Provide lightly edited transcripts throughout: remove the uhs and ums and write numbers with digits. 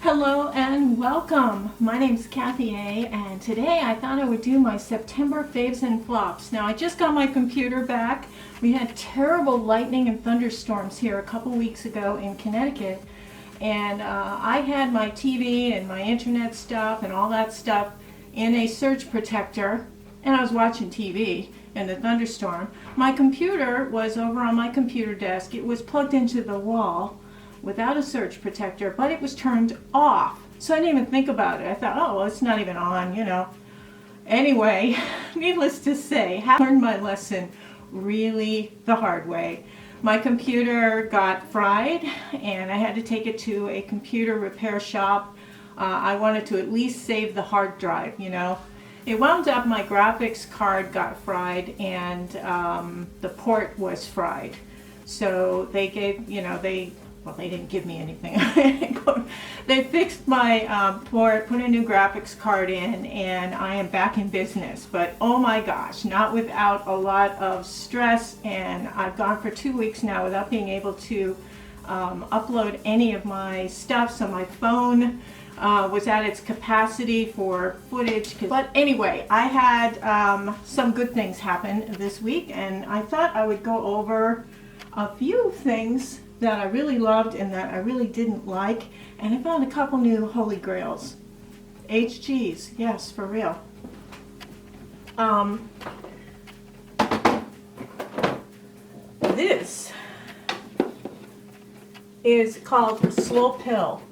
Hello and welcome. My name's Kathy A, and today I thought I would do my September faves and flops. Now I just got my computer back. We had terrible lightning and thunderstorms here a couple weeks ago in Connecticut, and I had my TV and my internet stuff and all that stuff in a surge protector, and I was watching TV in the thunderstorm. My computer was over on my computer desk. It was plugged into the wall without a surge protector, but it was turned off. So I didn't even think about it. I thought, oh, well, it's not even on, you know. Anyway, needless to say, I learned my lesson really the hard way. My computer got fried and I had to take it to a computer repair shop. I wanted to at least save the hard drive, you know. It wound up my graphics card got fried and the port was fried. So they gave, you know, well, they didn't give me anything. They fixed my port, put a new graphics card in, and I am back in business. But oh my gosh, not without a lot of stress, and I've gone for 2 weeks now without being able to upload any of my stuff, so my phone was at its capacity for footage. But anyway, I had some good things happen this week, and I thought I would go over a few things that I really loved and that I really didn't like, and I found a couple new holy grails. HGs, yes, for real. This is called Slopehill.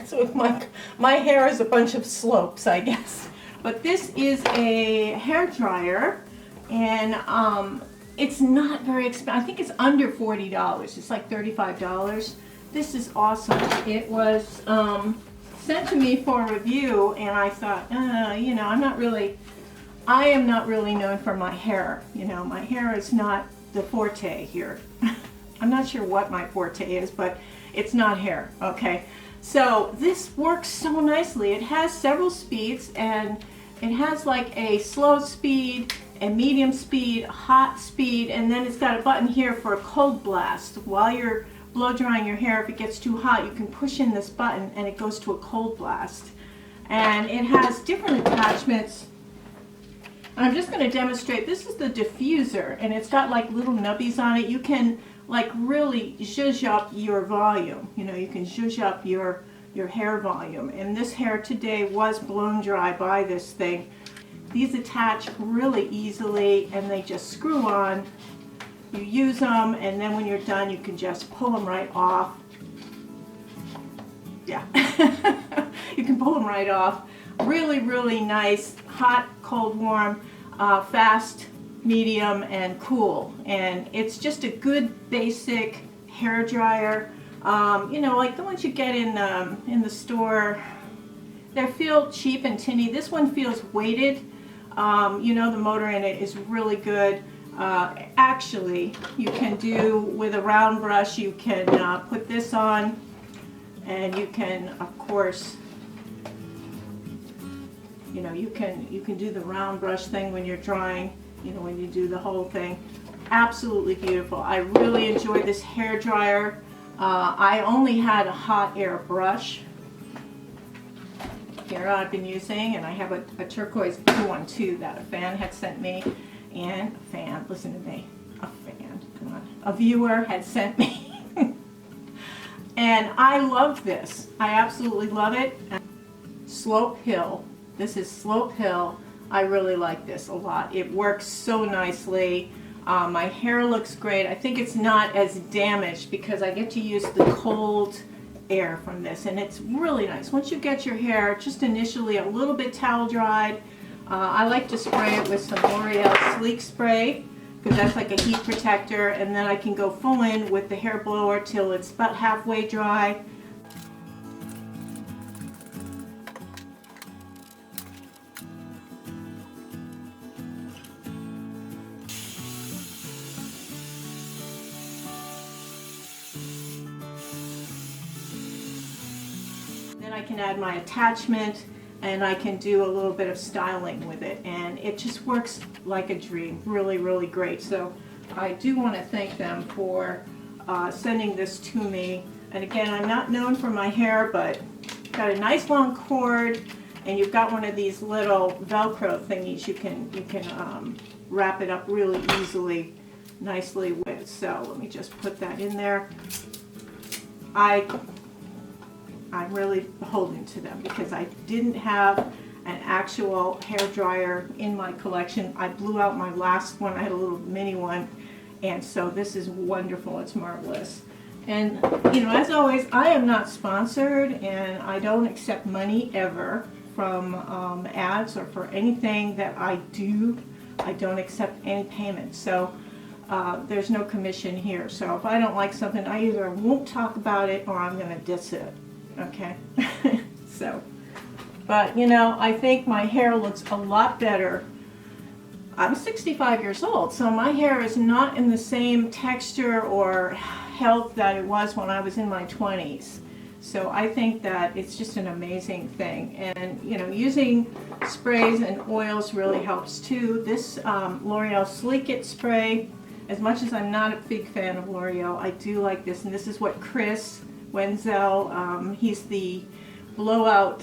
So my hair is a bunch of slopes, I guess. But this is a hair dryer, and it's not very expensive. I think it's under $40. It's like $35. This is awesome. It was sent to me for a review, and I thought, you know, I am not really known for my hair. You know, my hair is not the forte here. I'm not sure what my forte is, but it's not hair, okay? So this works so nicely. It has several speeds, and it has like a slow speed, a medium speed, hot speed, and then it's got a button here for a cold blast. While you're blow drying your hair, if it gets too hot, you can push in this button and it goes to a cold blast. And it has different attachments. I'm just going to demonstrate. This is the diffuser, and it's got like little nubbies on it. You can like really zhuzh up your volume. You know, you can zhuzh up your hair volume. And this hair today was blown dry by this thing. These attach really easily, and they just screw on. You use them, and then when you're done, you can just pull them right off. Yeah, you can pull them right off. Really, really nice, hot, cold, warm, fast, medium, and cool. And it's just a good basic hair dryer. You know, like the ones you get in the store. They feel cheap and tinny. This one feels weighted. You know, the motor in it is really good. Actually, you can do with a round brush, you can put this on, and you can, of course, you know, you can do the round brush thing when you're drying, you know, when you do the whole thing. Absolutely beautiful. I really enjoy this hair dryer. I only had a hot air brush here I've been using, and I have a turquoise blue one too that a fan had sent me, and a fan, listen to me, a fan, come on, a viewer had sent me. And I love this. I absolutely love it. Slopehill. This is Slopehill. I really like this a lot. It works so nicely. My hair looks great. I think it's not as damaged because I get to use the cold air from this, and it's really nice. Once you get your hair just initially a little bit towel dried, I like to spray it with some L'Oreal Sleek Spray because that's like a heat protector, and then I can go full in with the hair blower till it's about halfway dry. Then I can add my attachment, and I can do a little bit of styling with it, and it just works like a dream. Really, really great. So I do want to thank them for sending this to me. And again, I'm not known for my hair, but got a nice long cord, and you've got one of these little Velcro thingies you can wrap it up really easily, nicely with. So let me just put that in there. I'm really beholden to them because I didn't have an actual hair dryer in my collection. I blew out my last one. I had a little mini one, and so this is wonderful. It's marvelous. And you know, as always, I am not sponsored, and I don't accept money ever from ads or for anything that I do. I don't accept any payment, so there's no commission here. So if I don't like something, I either won't talk about it or I'm going to diss it. Okay? So, but you know, I think my hair looks a lot better. I'm 65 years old, so my hair is not in the same texture or health that it was when I was in my 20s. So I think that it's just an amazing thing. And you know, using sprays and oils really helps too. This L'Oreal Sleek It spray, as much as I'm not a big fan of L'Oreal, I do like this. And this is what Chris Wenzel, he's the blowout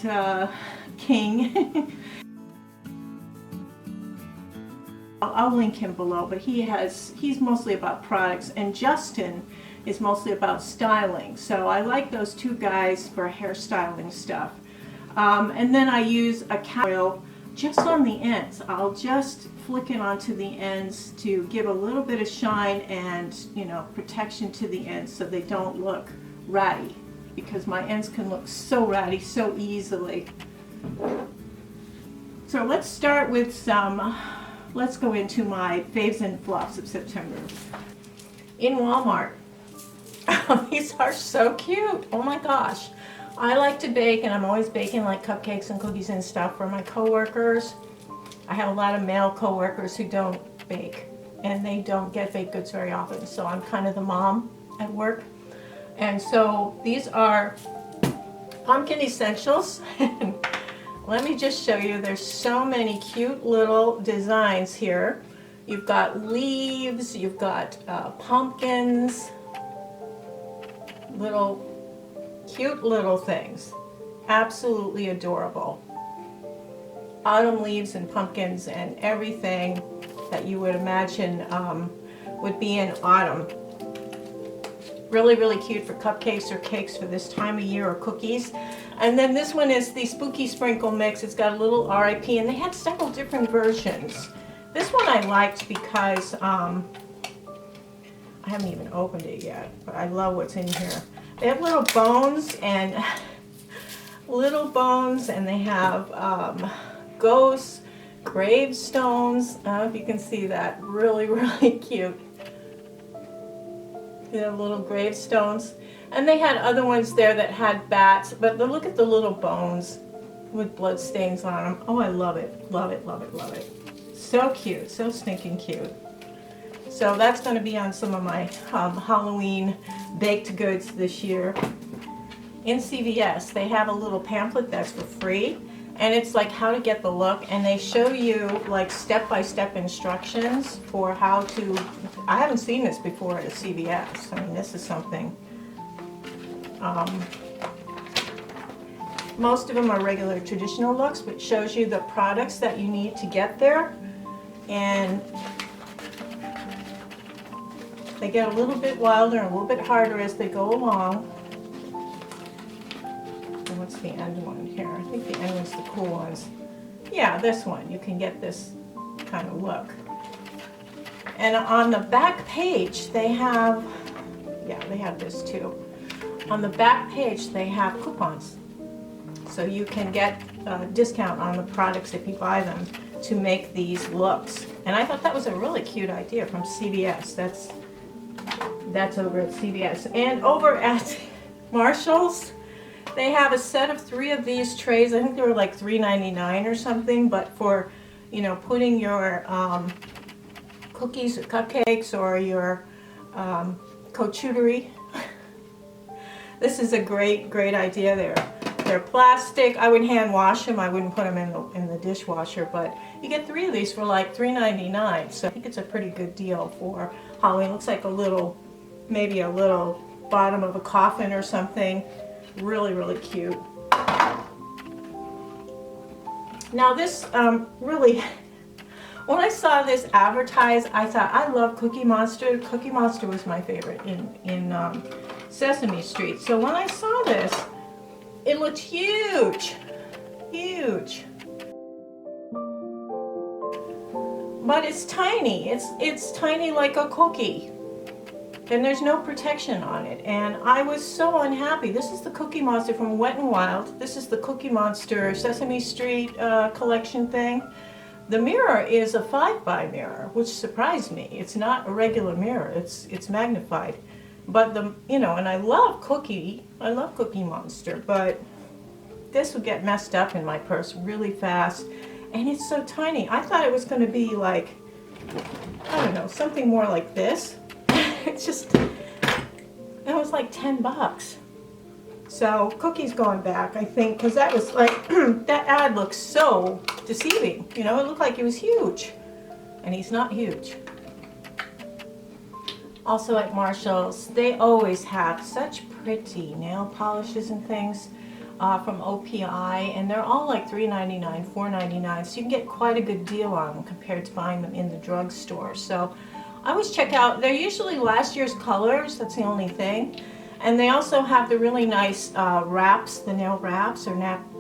king. I'll link him below, but he's mostly about products, and Justin is mostly about styling. So I like those two guys for hairstyling stuff. And then I use a cow oil just on the ends. I'll just flick it onto the ends to give a little bit of shine and, you know, protection to the ends so they don't look ratty, because my ends can look so ratty so easily. So let's start with some, let's go into my faves and flops of September. In Walmart. These are so cute. Oh my gosh. I like to bake, and I'm always baking like cupcakes and cookies and stuff for my coworkers. I have a lot of male coworkers who don't bake, and they don't get baked goods very often, so I'm kind of the mom at work. And so these are pumpkin essentials. Let me just show you, there's so many cute little designs here. You've got leaves, you've got pumpkins, little cute little things, absolutely adorable. Autumn leaves and pumpkins and everything that you would imagine would be in autumn. Really, really cute for cupcakes or cakes for this time of year, or cookies. And then this one is the Spooky Sprinkle Mix. It's got a little RIP, and they had several different versions. This one I liked because I haven't even opened it yet, but I love what's in here. They have little bones, and they have ghosts, gravestones. I don't know if you can see that. Really, really cute. They have little gravestones. And they had other ones there that had bats, but look at the little bones with blood stains on them. Oh, I love it. Love it, love it, love it. So cute, so stinking cute. So that's going to be on some of my Halloween baked goods this year. In CVS, they have a little pamphlet that's for free, and it's like how to get the look, and they show you like step-by-step instructions for how to, I haven't seen this before at a CVS. I mean, this is something. Most of them are regular traditional looks, but shows you the products that you need to get there. And they get a little bit wilder and a little bit harder as they go along. And what's the end one here? I think the end one's the cool ones. Yeah, this one. You can get this kind of look. And on the back page, they have, yeah, they have this too. On the back page, they have coupons. So you can get a discount on the products if you buy them to make these looks. And I thought that was a really cute idea from CVS. That's over at CVS. And over at Marshall's, they have a set of 3 of these trays. I think they were like $3.99 or something, but for, you know, putting your cookies or cupcakes or your charcuterie. This is a great, great idea. They're plastic. I would hand wash them. I wouldn't put them in the dishwasher, but you get 3 of these for like $3.99. So I think it's a pretty good deal for Halloween. Looks like a little, maybe a little bottom of a coffin or something. Really, really cute. Now this really, when I saw this advertised, I thought, I love Cookie Monster. Cookie Monster was my favorite in Sesame Street. So when I saw this, it looked huge, huge. But it's tiny. It's tiny like a cookie. And there's no protection on it. And I was so unhappy. This is the Cookie Monster from Wet n Wild. This is the Cookie Monster Sesame Street collection thing. The mirror is a 5x mirror, which surprised me. It's not a regular mirror. It's magnified. But and I love Cookie Monster, but this would get messed up in my purse really fast. And it's so tiny. I thought it was going to be like, I don't know, something more like this. It's just, that was like 10 bucks. So Cookie's going back, I think, because that was like, that ad looks so deceiving. It looked like it was huge. And he's not huge. Also at Marshall's, they always have such pretty nail polishes and things from OPI, and they're all like $3.99, $4.99, so you can get quite a good deal on them compared to buying them in the drugstore. So I always check out, they're usually last year's colors, that's the only thing. And they also have the really nice wraps, the nail wraps, or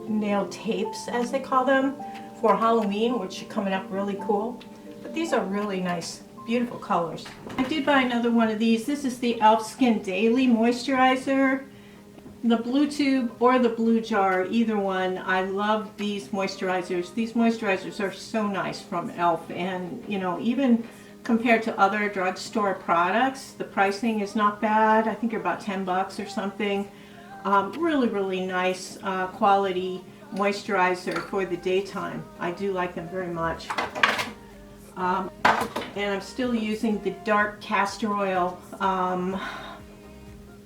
nail tapes as they call them, for Halloween, which are coming up really cool. But these are really nice, beautiful colors. I did buy another one of these. This is the e.l.f. Skin Daily Moisturizer. The blue tube or the blue jar, either one. I love these moisturizers. These moisturizers are so nice from e.l.f. And even compared to other drugstore products, the pricing is not bad. I think they're about 10 bucks or something. Really, really nice quality moisturizer for the daytime. I do like them very much. And I'm still using the dark castor oil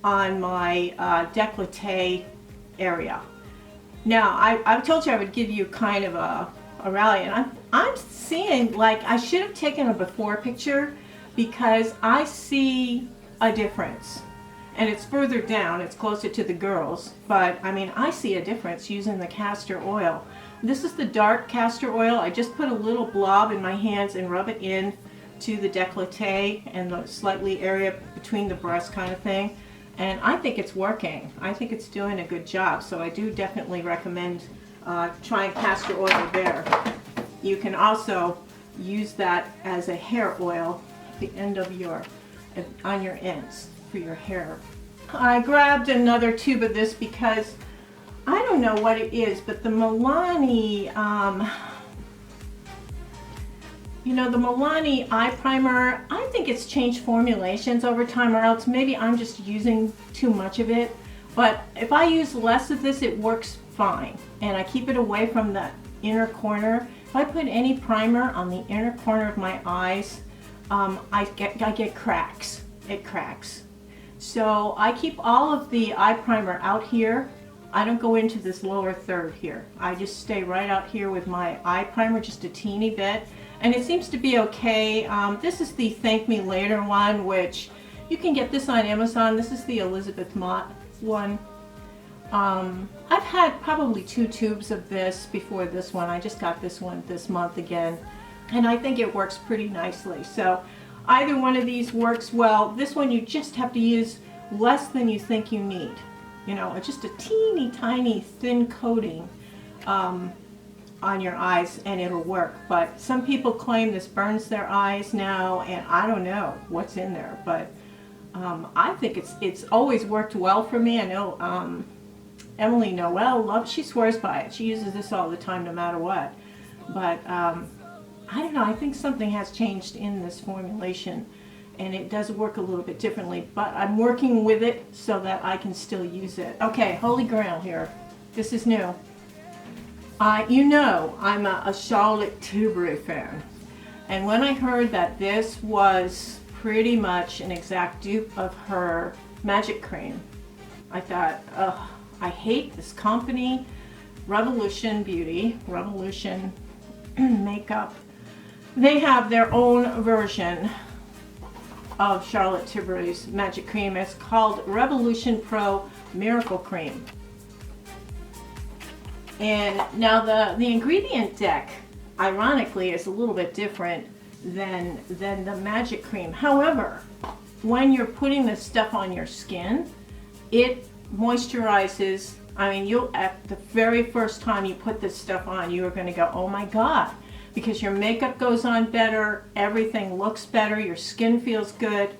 on my décolleté area. Now, I told you I would give you kind of a rally, and I'm seeing, like, I should have taken a before picture because I see a difference. And it's further down, it's closer to the girls, but I mean, I see a difference using the castor oil. This is the dark castor oil. I just put a little blob in my hands and rub it in to the décolleté and the slightly area between the breasts kind of thing. And I think it's working. I think it's doing a good job. So I do definitely recommend trying castor oil there. You can also use that as a hair oil at the end of on your ends for your hair. I grabbed another tube of this because I don't know what it is, but the Milani, the Milani eye primer, I think it's changed formulations over time, or else maybe I'm just using too much of it. But if I use less of this, it works fine. And I keep it away from the inner corner. If I put any primer on the inner corner of my eyes, I get cracks. It cracks. So I keep all of the eye primer out here. I don't go into this lower third here. I just stay right out here with my eye primer, just a teeny bit. And it seems to be okay. This is the Thank Me Later one, which you can get this on Amazon. This is the Elizabeth Mott one. I've had probably 2 tubes of this before this one. I just got this one this month again. And I think it works pretty nicely. So either one of these works well. This one you just have to use less than you think you need. Just a teeny tiny thin coating on your eyes and it'll work. But some people claim this burns their eyes now, and I don't know what's in there, but I think it's always worked well for me. I know Emily Noel she swears by it. She uses this all the time no matter what. But I don't know, I think something has changed in this formulation and it does work a little bit differently, but I'm working with it so that I can still use it. Okay, Holy Grail here. This is new. I'm a Charlotte Tilbury fan. And when I heard that this was pretty much an exact dupe of her magic cream, I thought, ugh, I hate this company. Revolution Beauty, Revolution Makeup. They have their own version of Charlotte Tilbury's magic cream. It's called Revolution Pro Miracle Cream. And now the ingredient deck, ironically, is a little bit different than the magic cream. However, when you're putting this stuff on your skin, it moisturizes. I mean, you'll, at the very first time you put this stuff on, you are going to go, oh my God, because your makeup goes on better, everything looks better, your skin feels good.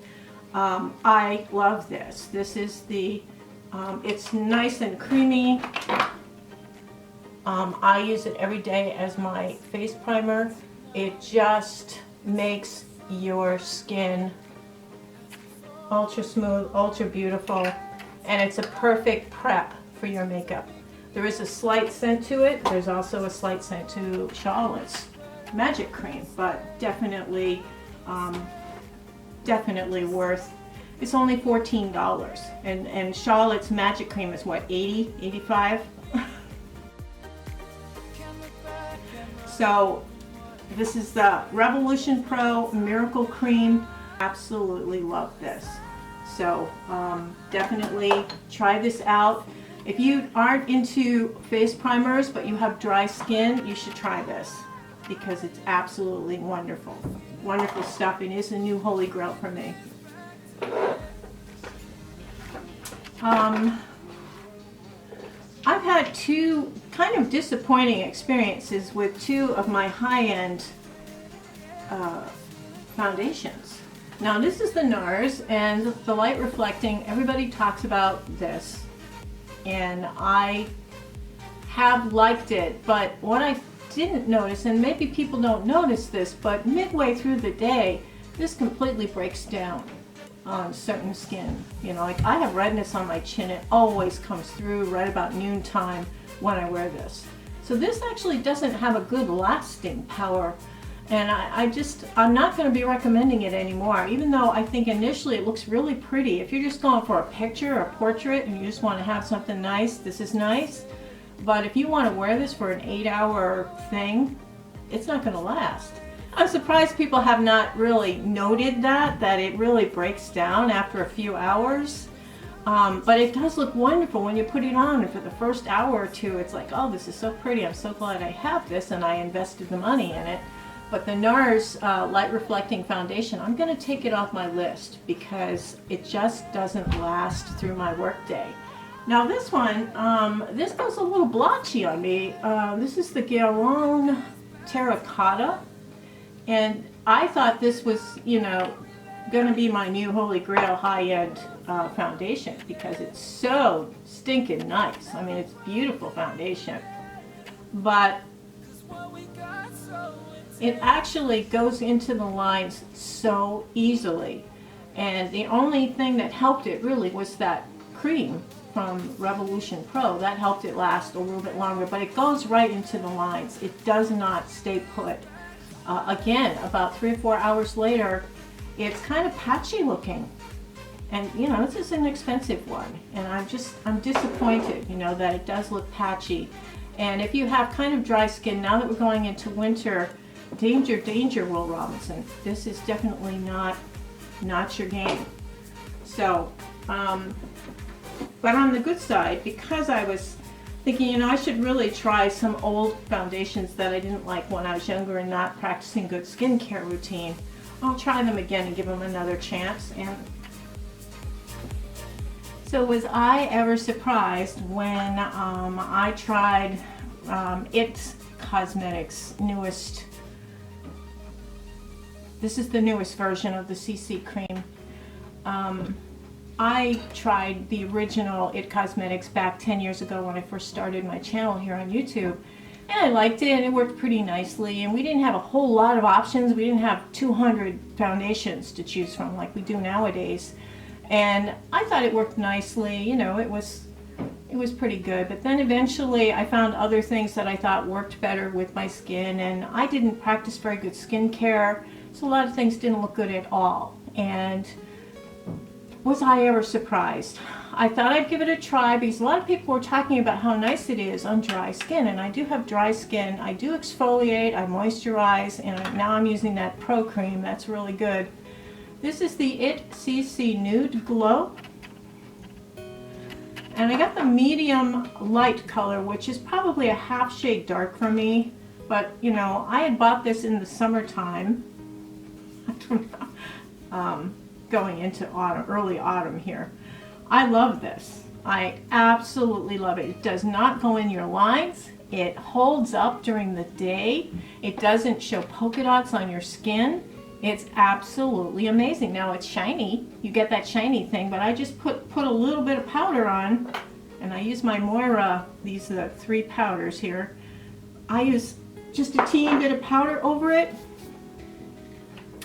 I love this. This is the, it's nice and creamy. I use it every day as my face primer. It just makes your skin ultra smooth, ultra beautiful, and it's a perfect prep for your makeup. There is a slight scent to it. There's also a slight scent to Charlotte's magic cream, but definitely, definitely worth. It's only $14, and Charlotte's magic cream is what, 80, 85? So this is the Revolution Pro Miracle Cream. Absolutely love this. So definitely try this out. If you aren't into face primers but you have dry skin, you should try this because it's absolutely wonderful. Wonderful stuff. It is a new holy grail for me. I've had two kind of disappointing experiences with two of my high-end foundations. Now this is the NARS and the light reflecting. Everybody talks about this and I have liked it, but what I didn't notice, and maybe people don't notice this, but midway through the day this completely breaks down on certain skin. You know, like I have redness on my chin. It always comes through right about noontime when I wear this. So this actually doesn't have a good lasting power, and I'm not going to be recommending it anymore, even though I think initially it looks really pretty. If you're just going for a picture or a portrait and you just want to have something nice, this is nice. But if you want to wear this for an 8-hour thing, it's not going to last. I'm surprised people have not really noted that it really breaks down after a few hours. But it does look wonderful when you put it on, and for the first hour or two it's like, oh, this is so pretty, I'm so glad I have this, and I invested the money in it. But the NARS Light Reflecting Foundation, I'm going to take it off my list because it just doesn't last through my workday. Now this one, this goes a little blotchy on me. This is the GUERLAIN Terra Cotta. And I thought this was, you know, going to be my new holy grail high-end foundation because it's so stinking nice. I mean, it's beautiful foundation. But it actually goes into the lines so easily. And the only thing that helped it really was that cream from Revolution Pro. That helped it last a little bit longer, but it goes right into the lines. It does not stay put. Again, about 3 or 4 hours later, it's kind of patchy looking. And you know, this is an expensive one, and I'm disappointed, you know, that it does look patchy. And if you have kind of dry skin, now that we're going into winter, danger, danger, Will Robinson. This is definitely not your game. So, but on the good side, because I was thinking, you know, I should really try some old foundations that I didn't like when I was younger and not practicing good skincare routine. I'll try them again and give them another chance. And so was I ever surprised when I tried IT Cosmetics' newest, this is the newest version of the CC cream. I tried the original IT Cosmetics back 10 years ago when I first started my channel here on YouTube, and I liked it and it worked pretty nicely, and we didn't have a whole lot of options. We didn't have 200 foundations to choose from like we do nowadays, and I thought it worked nicely. You know, it was pretty good, but then eventually I found other things that I thought worked better with my skin, and I didn't practice very good skincare, so a lot of things didn't look good at all. And was I ever surprised? I thought I'd give it a try because a lot of people were talking about how nice it is on dry skin, and I do have dry skin. I do exfoliate, I moisturize, and now I'm using that Pro Cream. That's really good. This is the IT CC Nude Glow. And I got the medium light color, which is probably a half shade dark for me. But, you know, I had bought this in the summertime. I don't know. Going into autumn, early autumn here. I love this. I absolutely love it. It does not go in your lines. It holds up during the day. It doesn't show polka dots on your skin. It's absolutely amazing. Now it's shiny. You get that shiny thing, but I just put a little bit of powder on, and I use my Moira, these are the 3 powders here. I use just a teeny bit of powder over it,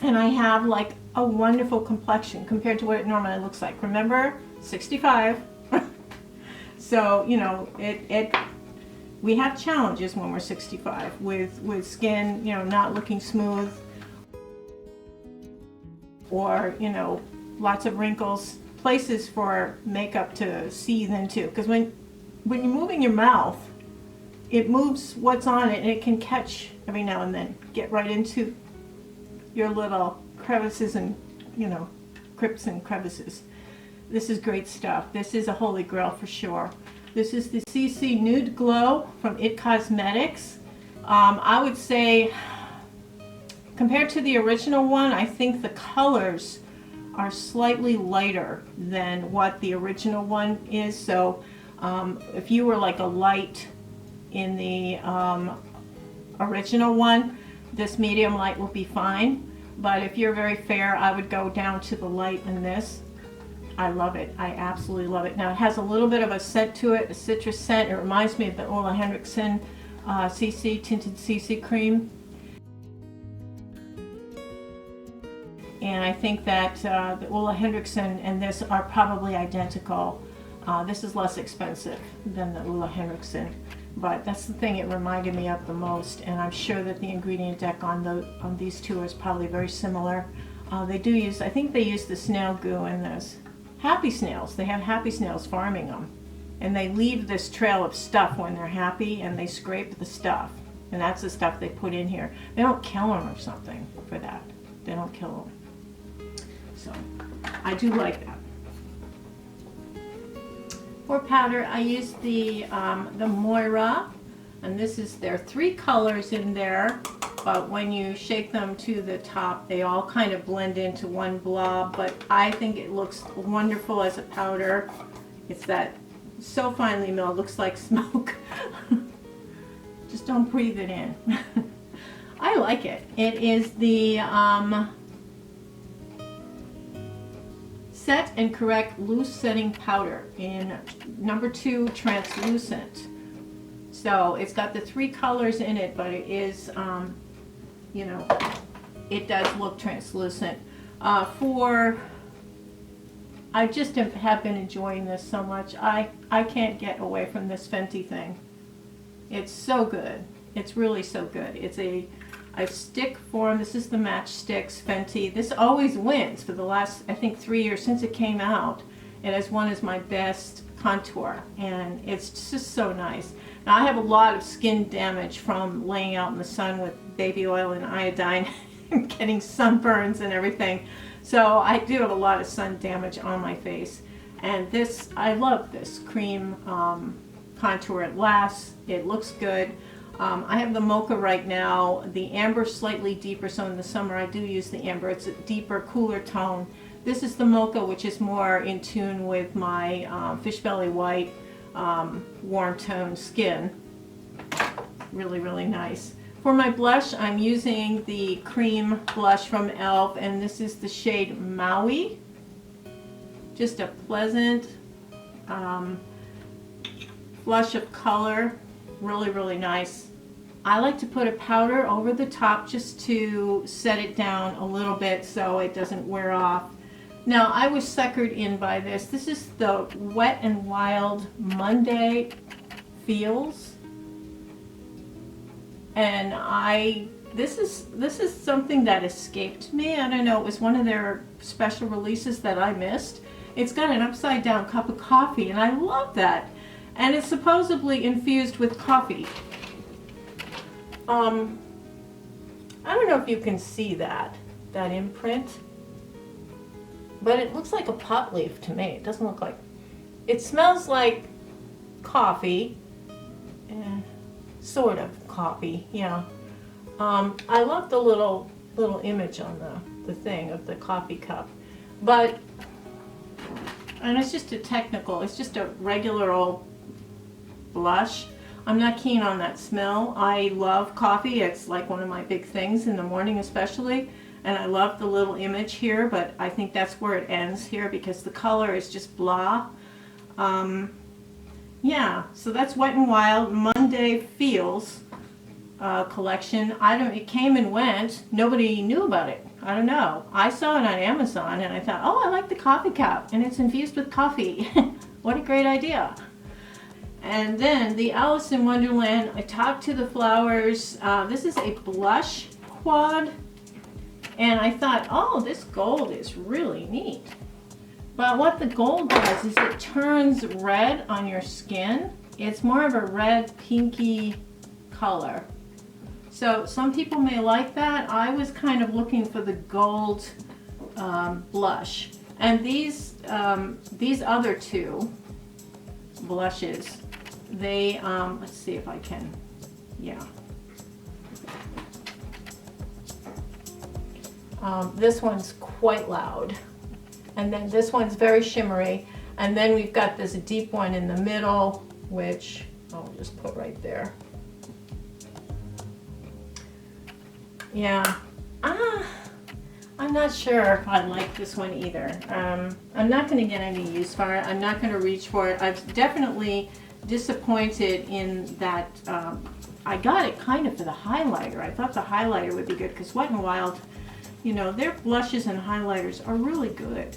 and I have like a wonderful complexion compared to what it normally looks like. Remember, 65. So, you know, we have challenges when we're 65 with skin, you know, not looking smooth, or, you know, lots of wrinkles, places for makeup to seethe into. Because when you're moving your mouth, it moves what's on it, and it can catch every now and then, get right into your little crevices and, you know, crypts and crevices. This is great stuff. This is a holy grail for sure. This is the CC Nude Glow from IT Cosmetics. I would say, compared to the original one, I think the colors are slightly lighter than what the original one is. So if you were like a light in the original one, this medium light will be fine. But if you're very fair, I would go down to the light in this. I love it. I absolutely love it. Now it has a little bit of a scent to it, a citrus scent. It reminds me of the Ole Henriksen CC Tinted CC Cream. And I think that the Ole Henriksen and this are probably identical. This is less expensive than the Ole Henriksen, but that's the thing it reminded me of the most. And I'm sure that the ingredient deck on these two is probably very similar. They do use, I think they use the snail goo in this. Happy snails. They have happy snails farming them, and they leave this trail of stuff when they're happy, and they scrape the stuff, and that's the stuff they put in here. They don't kill them or something for that. They don't kill them. So I do like that. For powder, I use the Moira, and this is, there are 3 colors in there, but when you shake them to the top, they all kind of blend into one blob. But I think it looks wonderful as a powder. It's that so finely milled, looks like smoke. Just don't breathe it in. I like it. It is the Set and Correct Loose Setting Powder in number 2 translucent. So it's got the 3 colors in it, but it is, you know, it does look translucent. I just have been enjoying this so much. I can't get away from this Fenty thing. It's so good. It's really so good. It's a stick form. This is the Matchsticks Fenty. This always wins for the last, I think, 3 years since it came out. It has won as my best contour, and it's just so nice. Now I have a lot of skin damage from laying out in the sun with baby oil and iodine and getting sunburns and everything. So I do have a lot of sun damage on my face. And this, I love this cream contour. It lasts, it looks good. I have the mocha right now. The amber slightly deeper, so in the summer I do use the amber. It's a deeper, cooler tone. This is the mocha, which is more in tune with my fish belly white, warm tone skin. Really, really nice. For my blush, I'm using the cream blush from e.l.f. and this is the shade Maui. Just a pleasant flush of color. Really, really nice. I like to put a powder over the top just to set it down a little bit so it doesn't wear off. Now, I was suckered in by this. This is the WETnWILD Monday Feels. And this is something that escaped me. I don't know, it was one of their special releases that I missed. It's got an upside down cup of coffee, and I love that. And it's supposedly infused with coffee. I don't know if you can see that imprint, but it looks like a pot leaf to me. It doesn't look like It smells like coffee, sort of coffee, yeah. I love the little image on the thing of the coffee cup, but, and it's just it's just a regular old blush. I'm not keen on that smell. I love coffee. It's like one of my big things in the morning especially, and I love the little image here, but I think that's where it ends here because the color is just blah. Yeah, so that's Wet n Wild Monday Feels collection. It came and went. Nobody knew about it. I don't know. I saw it on Amazon and I thought, oh, I like the coffee cup and it's infused with coffee. What a great idea. And then the Alice in Wonderland, I Talked to the Flowers. This is a blush quad. And I thought, oh, this gold is really neat. But what the gold does is it turns red on your skin. It's more of a red, pinky color. So some people may like that. I was kind of looking for the gold blush. And these other two blushes, they, let's see if I can, yeah. This one's quite loud. And then this one's very shimmery. And then we've got this deep one in the middle, which I'll just put right there. Yeah, I'm not sure if I like this one either. I'm not going to get any use for it. I'm not going to reach for it. I was definitely disappointed in that I got it kind of for the highlighter. I thought the highlighter would be good because Wet n Wild, you know, their blushes and highlighters are really good.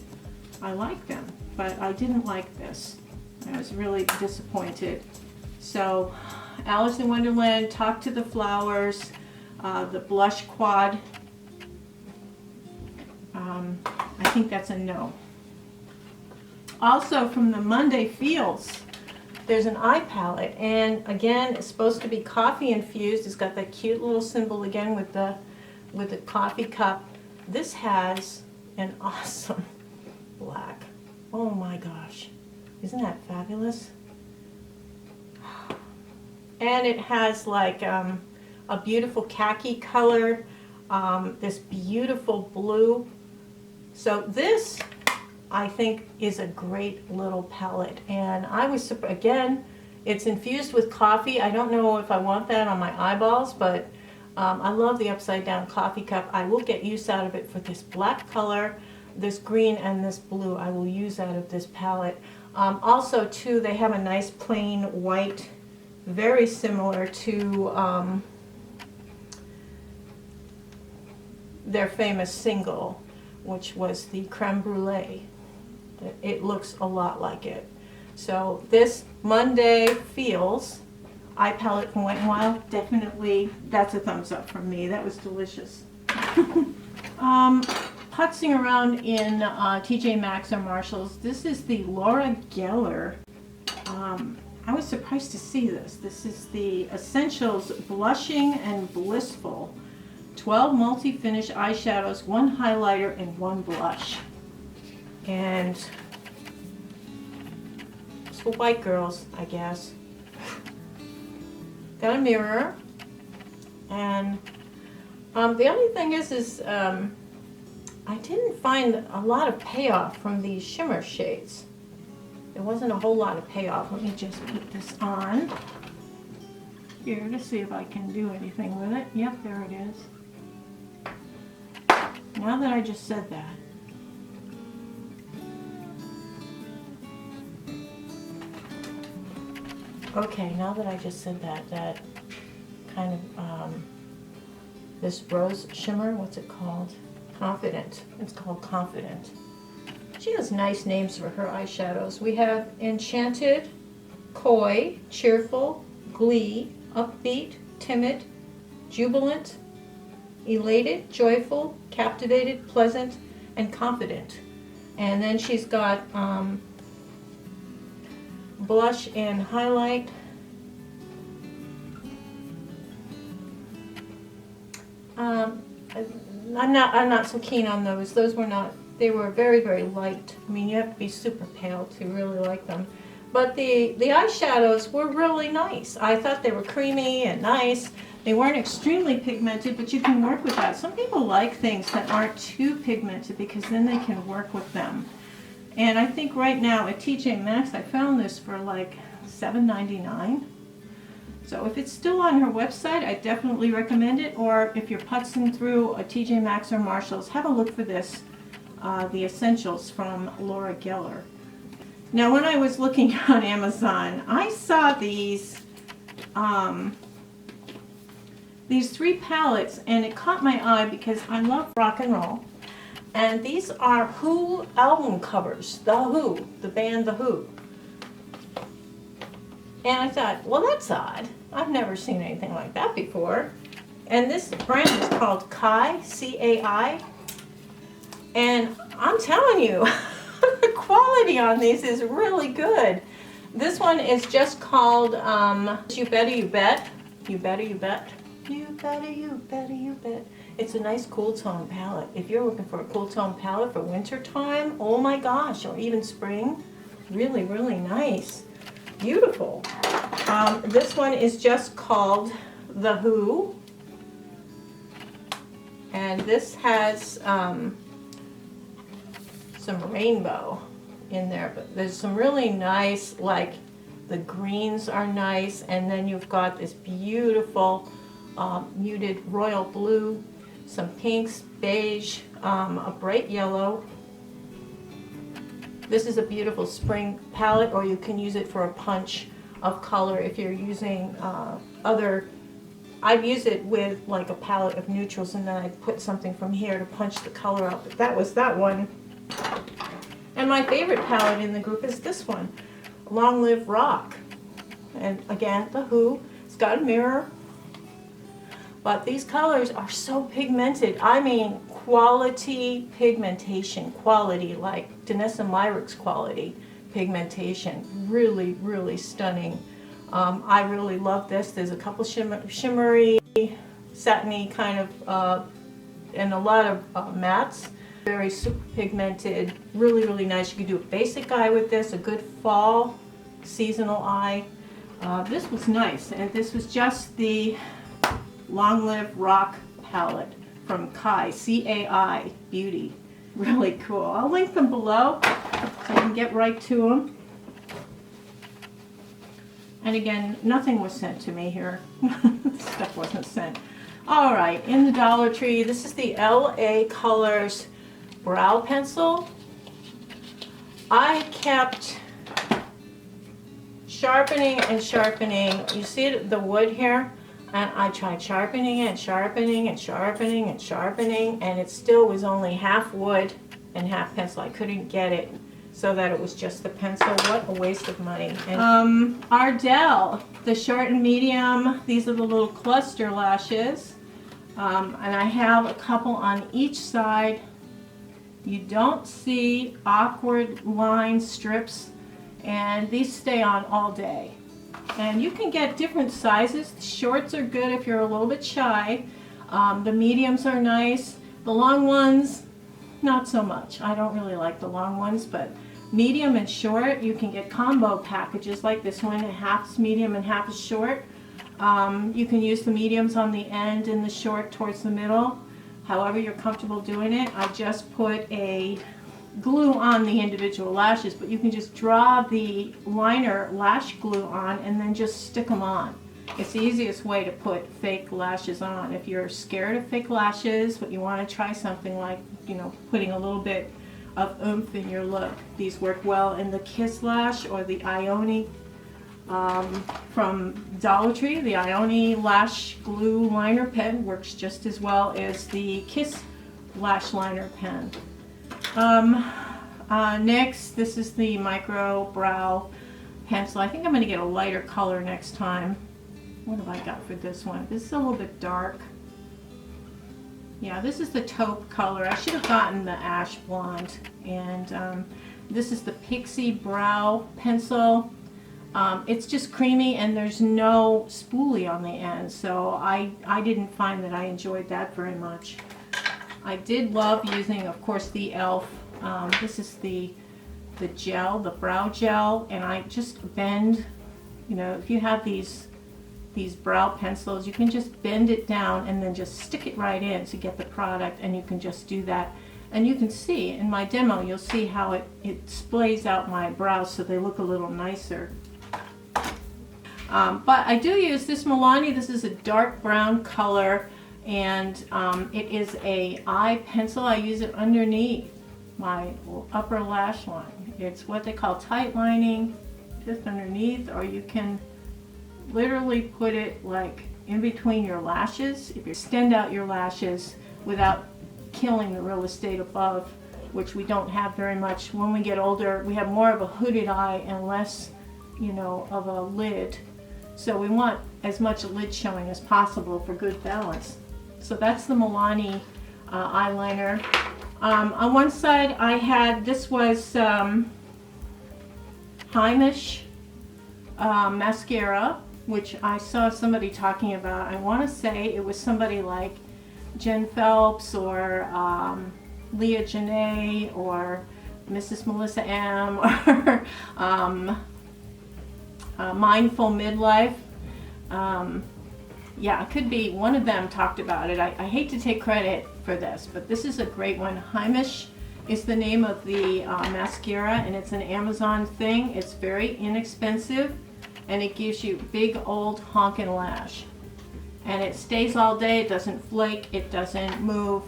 I like them, but I didn't like this. I was really disappointed. So, Alice in Wonderland, Talk to the Flowers, the blush quad. I think that's a no. Also from the Monday Feels, there's an eye palette, and again, it's supposed to be coffee infused. It's got that cute little symbol again with the coffee cup. This has an awesome black. Oh my gosh, isn't that fabulous? And it has like a beautiful khaki color, this beautiful blue. So this, I think, is a great little palette. And I was, again, it's infused with coffee. I don't know if I want that on my eyeballs, but I love the upside down coffee cup. I will get use out of it for this black color, this green, and this blue. I will use out of this palette. Also, too, they have a nice plain white, very similar to their famous single, which was the Creme Brulee. It looks a lot like it. So this Monday Feels eye palette from Wet n Wild, definitely, that's a thumbs up from me. That was delicious. Putzing around in TJMAXX or Marshalls, this is the Laura Geller. I was surprised to see this. This is the Essentials Blushing and Blissful. 12 multi-finish eyeshadows, 1 highlighter, and 1 blush. And it's for white girls, I guess. Got a mirror. And the only thing is I didn't find a lot of payoff from these shimmer shades. There wasn't a whole lot of payoff. Let me just put this on here to see if I can do anything with it. Yep, there it is. Now that I just said that. Okay, now that I just said that, that kind of, this rose shimmer, what's it called? Confident. It's called Confident. She has nice names for her eyeshadows. We have Enchanted, Coy, Cheerful, Glee, Upbeat, Timid, Jubilant, Elated, Joyful, Captivated, Pleasant, and Confident. And then she's got blush and highlight. I'm not so keen on those. Those were not They were very, very light. I mean, you have to be super pale to really like them. But the eyeshadows were really nice. I thought they were creamy and nice. They weren't extremely pigmented, but you can work with that. Some people like things that aren't too pigmented because then they can work with them. And I think right now at TJMAXX, I found this for like $7.99. So if it's still on her website, I definitely recommend it. Or if you're putzing through a TJMAXX or Marshall's, have a look for this, the Essentials from Laura Geller. Now when I was looking on Amazon, I saw these 3 palettes, and it caught my eye because I love rock and roll. And these are Who album covers, The Who, the band The Who. And I thought, well, that's odd. I've never seen anything like that before. And this brand is called Kai, C-A-I. And I'm telling you, the quality on these is really good. This one is just called You Better You Bet. You Better You Bet. You better, you better, you bet. It's a nice cool tone palette. If you're looking for a cool tone palette for winter time, oh my gosh, or even spring, really, really nice. Beautiful. This one is just called The Who. And this has some rainbow in there, but there's some really nice, like the greens are nice, and then you've got this beautiful muted royal blue, some pinks, beige, a bright yellow. This is a beautiful spring palette, or you can use it for a punch of color if you're using I'd use it with like a palette of neutrals, and then I'd put something from here to punch the color out. But that was that one. And my favorite palette in the group is this one, Long Live Rock. And again, The Who. It's got a mirror. But these colors are so pigmented. I mean, quality pigmentation. Quality, like Danessa Myricks quality pigmentation. Really, really stunning. I really love this. There's a couple shimmery, satiny kind of, and a lot of mattes. Very super pigmented. Really, really nice. You can do a basic eye with this, a good fall seasonal eye. This was nice, and this was just the Long Live Rock palette from Kai, C-A-I, Beauty. Really cool. I'll link them below so you can get right to them. And again, nothing was sent to me here. This stuff wasn't sent. All right, in the Dollar Tree, this is the LA Colors brow pencil. I kept sharpening and sharpening. You see the wood here? And I tried sharpening and sharpening and sharpening and sharpening, and it still was only half wood and half pencil. I couldn't get it so that it was just the pencil. What a waste of money. And Ardell, the short and medium. These are the little cluster lashes. And I have a couple on each side. You don't see awkward line strips, and these stay on all day. And you can get different sizes. The shorts are good if you're a little bit shy. The mediums are nice. The long ones, not so much. I don't really like the long ones, but medium and short, you can get combo packages like this one. Half is medium and half is short. You can use the mediums on the end and the short towards the middle. However you're comfortable doing it. I just put a glue on the individual lashes, but you can just draw the liner lash glue on and then just stick them on. It's the easiest way to put fake lashes on. If you're scared of fake lashes, but you want to try something like, you know, putting a little bit of oomph in your look, these work well. And the Kiss Lash, or the Ione from Dollar Tree, the Ione Lash Glue Liner Pen works just as well as the Kiss Lash Liner Pen. Next, this is the Micro Brow Pencil. I think I'm going to get a lighter color next time. What have I got for this one? This is a little bit dark. Yeah, this is the taupe color. I should have gotten the ash blonde. And this is the Pixie Brow Pencil. It's just creamy, and there's no spoolie on the end, so I didn't find that I enjoyed that very much. I did love using, of course, the e.l.f. This is the gel, the brow gel, and I just bend, you know, if you have these brow pencils, you can just bend it down and then just stick it right in to get the product, and you can just do that. And you can see in my demo, you'll see how it splays out my brows so they look a little nicer. But I do use this Milani. This is a dark brown color, and it is a eye pencil. I use it underneath my upper lash line. It's what they call tight lining, just underneath, or you can literally put it like in between your lashes. If you extend out your lashes without killing the real estate above, which we don't have very much. When we get older, we have more of a hooded eye and less, you know, of a lid. So we want as much lid showing as possible for good balance. So that's the Milani eyeliner. On one side I had, this was Heimish mascara, which I saw somebody talking about. I want to say it was somebody like Jen Phelps or Leah Janae or Mrs. Melissa M or Mindful Midlife. Yeah, it could be one of them talked about it. I hate to take credit for this, but this is a great one. Heimish is the name of the mascara, and it's an Amazon thing. It's very inexpensive, and it gives you big old honkin' lash. And it stays all day, it doesn't flake, it doesn't move,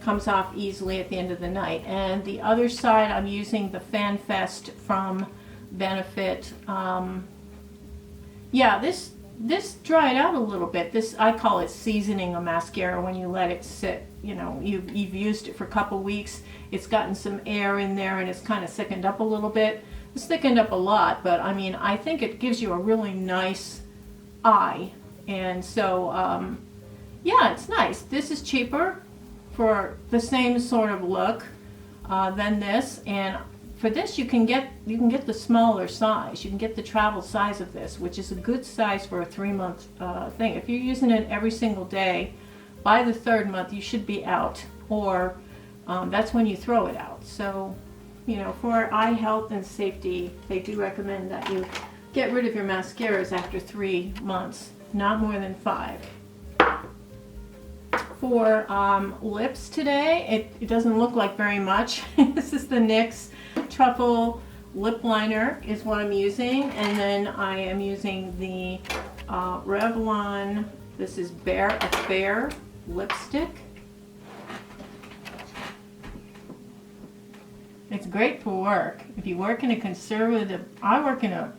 comes off easily at the end of the night. And the other side, I'm using the Fan Fest from Benefit. Yeah, this dried out a little bit. This, I call it seasoning a mascara when you let it sit. You know, you've used it for a couple weeks, it's gotten some air in there and it's kind of thickened up a little bit. It's thickened up a lot, but I mean, I think it gives you a really nice eye. And so, yeah, it's nice. This is cheaper for the same sort of look than this, and for this you can get the smaller size. You can get the travel size of this, which is a good size for a 3-month thing. If you're using it every single day, by the 3rd month you should be out, or that's when you throw it out. So, you know, for eye health and safety, they do recommend that you get rid of your mascaras after 3 months, not more than 5. For lips today, it doesn't look like very much. This is the NYX Truffle Lip Liner is what I'm using, and then I am using the Revlon, this is Bare Affair lipstick. It's great for work. If you work in a conservative, I work in a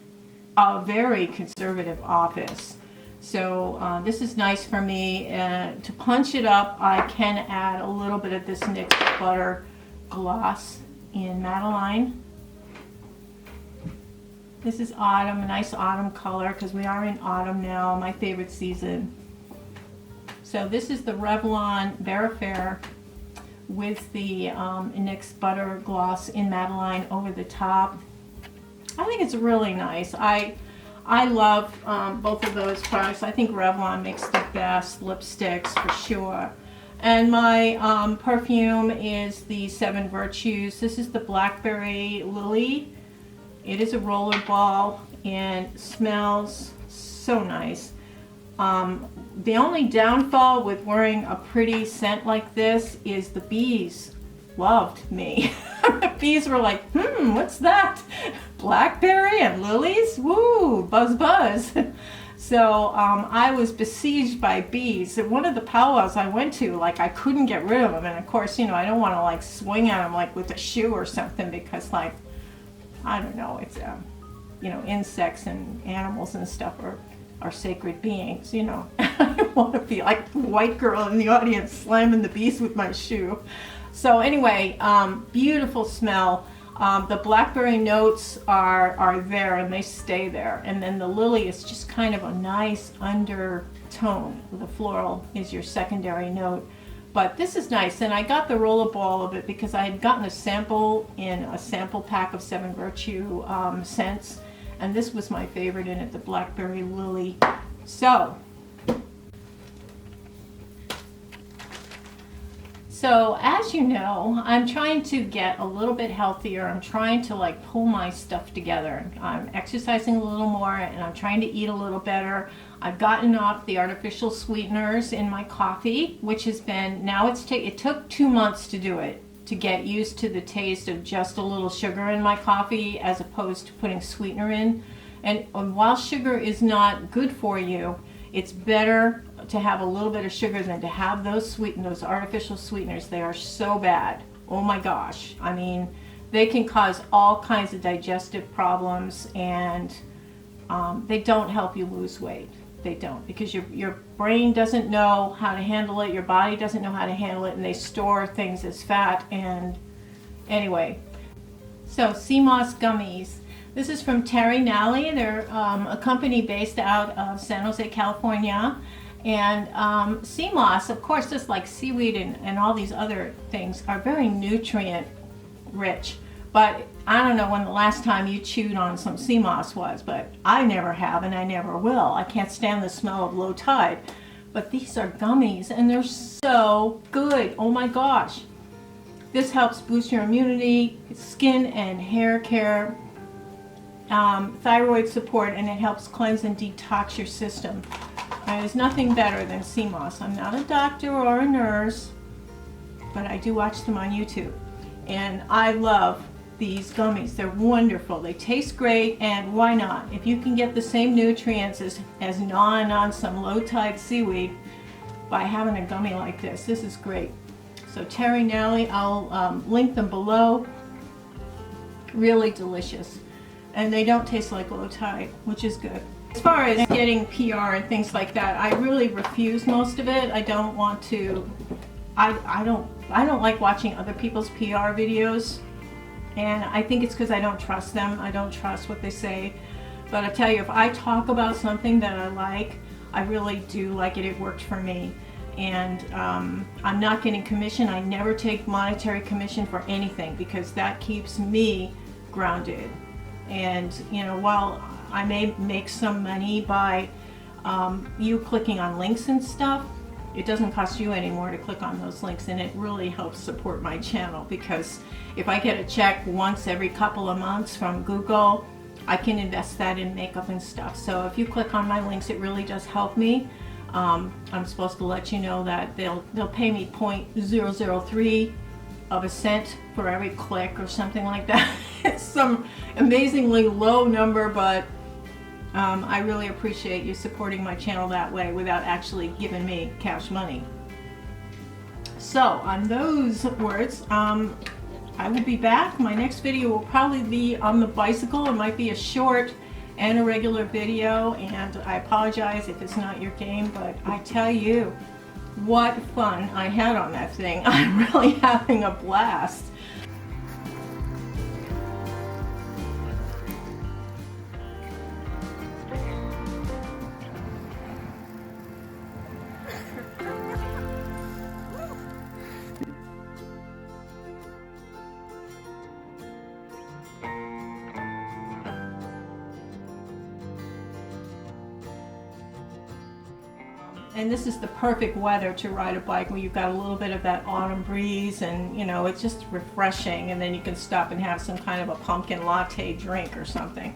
very conservative office. So this is nice for me. To punch it up, I can add a little bit of this NYX Butter Gloss in Madeline. This is autumn, a nice autumn color because we are in autumn now, my favorite season. So this is the Revlon Bare Affair with the NYX Butter Gloss in Madeline over the top. I think it's really nice. I love both of those products. I think Revlon makes the best lipsticks for sure. And my perfume is the 7 Virtues. This is the Blackberry Lily. It is a roller ball and smells so nice. The only downfall with wearing a pretty scent like this is the bees loved me. The bees were like, what's that? Blackberry and lilies? Woo, buzz buzz. So I was besieged by bees. At one of the powwows I went to, like, I couldn't get rid of them. And of course, you know, I don't want to like swing at them like with a shoe or something, because like, I don't know, it's, you know, insects and animals and stuff are sacred beings, you know. I don't want to be like the white girl in the audience slamming the bees with my shoe. So anyway, beautiful smell. The blackberry notes are there and they stay there. And then the lily is just kind of a nice undertone. The floral is your secondary note. But this is nice, and I got the rollerball of it because I had gotten a sample in a sample pack of 7 Virtue scents, and this was my favorite in it, the Blackberry Lily. So as you know, I'm trying to get a little bit healthier. I'm trying to like pull my stuff together. I'm exercising a little more and I'm trying to eat a little better. I've gotten off the artificial sweeteners in my coffee, which has been, now it took 2 months to do it, to get used to the taste of just a little sugar in my coffee as opposed to putting sweetener in. And while sugar is not good for you, it's better to have a little bit of sugar than to have those artificial sweeteners. They are so bad. Oh my gosh. I mean, they can cause all kinds of digestive problems, and they don't help you lose weight. They don't, because your brain doesn't know how to handle it, your body doesn't know how to handle it, and they store things as fat. And anyway, so sea moss gummies. This is from Tary, Nally. They're a company based out of San Jose, California. And sea moss, of course, just like seaweed and all these other things, are very nutrient rich. But I don't know when the last time you chewed on some sea moss was, but I never have and I never will. I can't stand the smell of low tide. But these are gummies and they're so good. Oh my gosh. This helps boost your immunity, skin and hair care, thyroid support, and it helps cleanse and detox your system. There's nothing better than sea moss. I'm not a doctor or a nurse, but I do watch them on YouTube. And I love these gummies. They're wonderful. They taste great, and why not? If you can get the same nutrients as gnawing on some low tide seaweed by having a gummy like this, this is great. So Tary, Nally, I'll link them below. Really delicious. And they don't taste like low tide, which is good. As far as getting PR and things like that, I really refuse most of it. I don't want to, I don't like watching other people's PR videos, and I think it's because I don't trust them. I don't trust what they say. But I tell you, if I talk about something that I like, I really do like it. It worked for me. And I'm not getting commission. I never take monetary commission for anything because that keeps me grounded. And you know, while I may make some money by you clicking on links and stuff, it doesn't cost you any more to click on those links, and it really helps support my channel, because if I get a check once every couple of months from Google, I can invest that in makeup and stuff. So if you click on my links, it really does help me. I'm supposed to let you know that they'll pay me 0.003 of a cent for every click or something like that. It's some amazingly low number, but I really appreciate you supporting my channel that way without actually giving me cash money. So on those words, I will be back. My next video will probably be on the bicycle. It might be a short and a regular video, and I apologize if it's not your game, but I tell you, what fun I had on that thing. I'm really having a blast. And this is the perfect weather to ride a bike, where you've got a little bit of that autumn breeze, and you know, it's just refreshing, and then you can stop and have some kind of a pumpkin latte drink or something.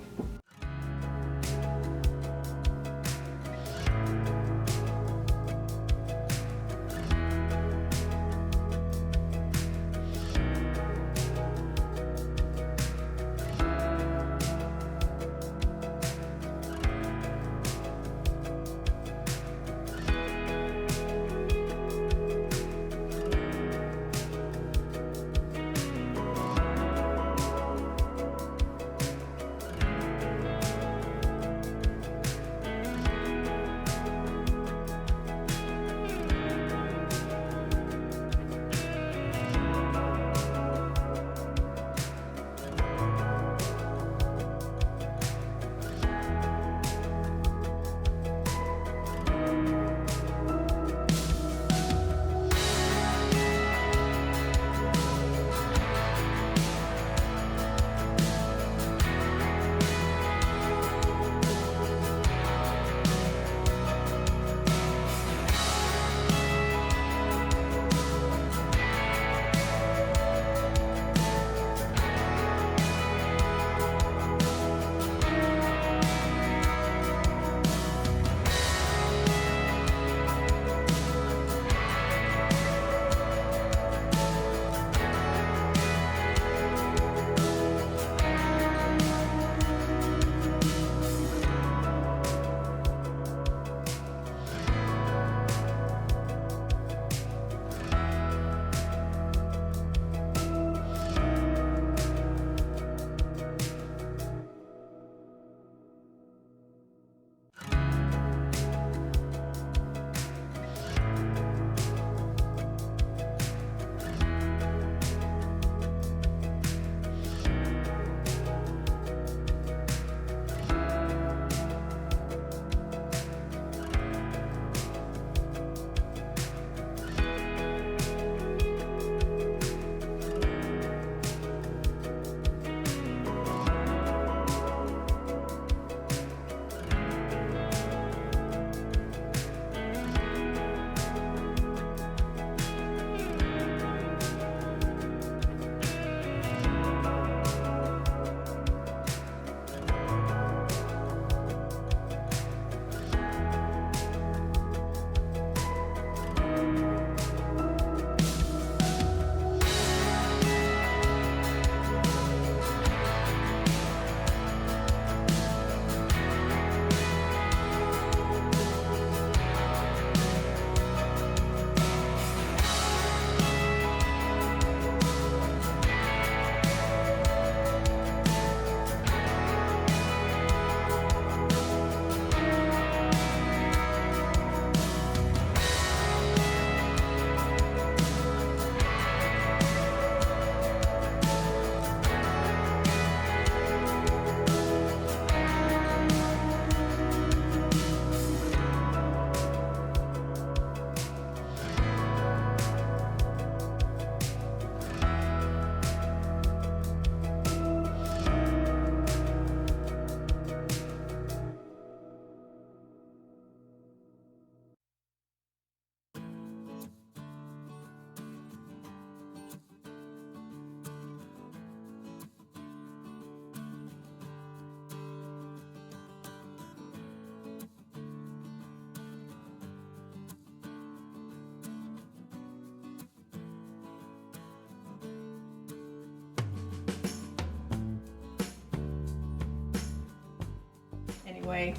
anyway,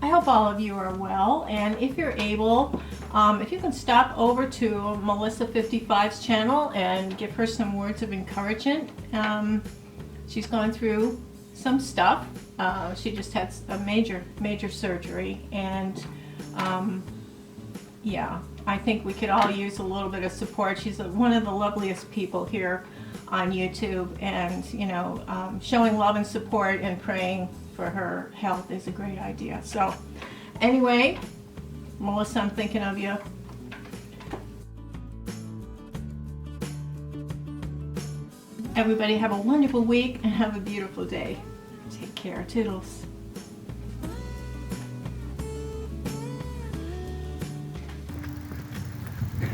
I hope all of you are well, and if you're able, if you can stop over to Melissa55's channel and give her some words of encouragement. She's gone through some stuff. She just had a major surgery, and yeah, I think we could all use a little bit of support. She's one of the loveliest people here on YouTube, and you know, showing love and support and praying for her health is a great idea. So anyway, Melissa, I'm thinking of you. Everybody have a wonderful week and have a beautiful day. Take care. Toodles.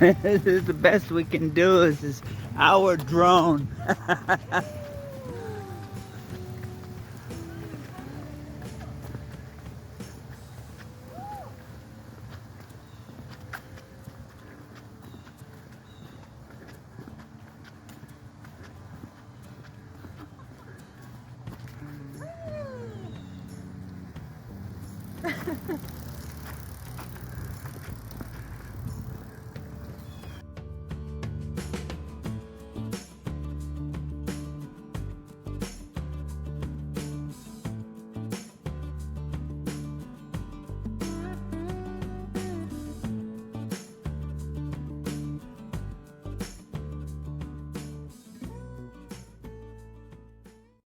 This is the best we can do. This is our drone.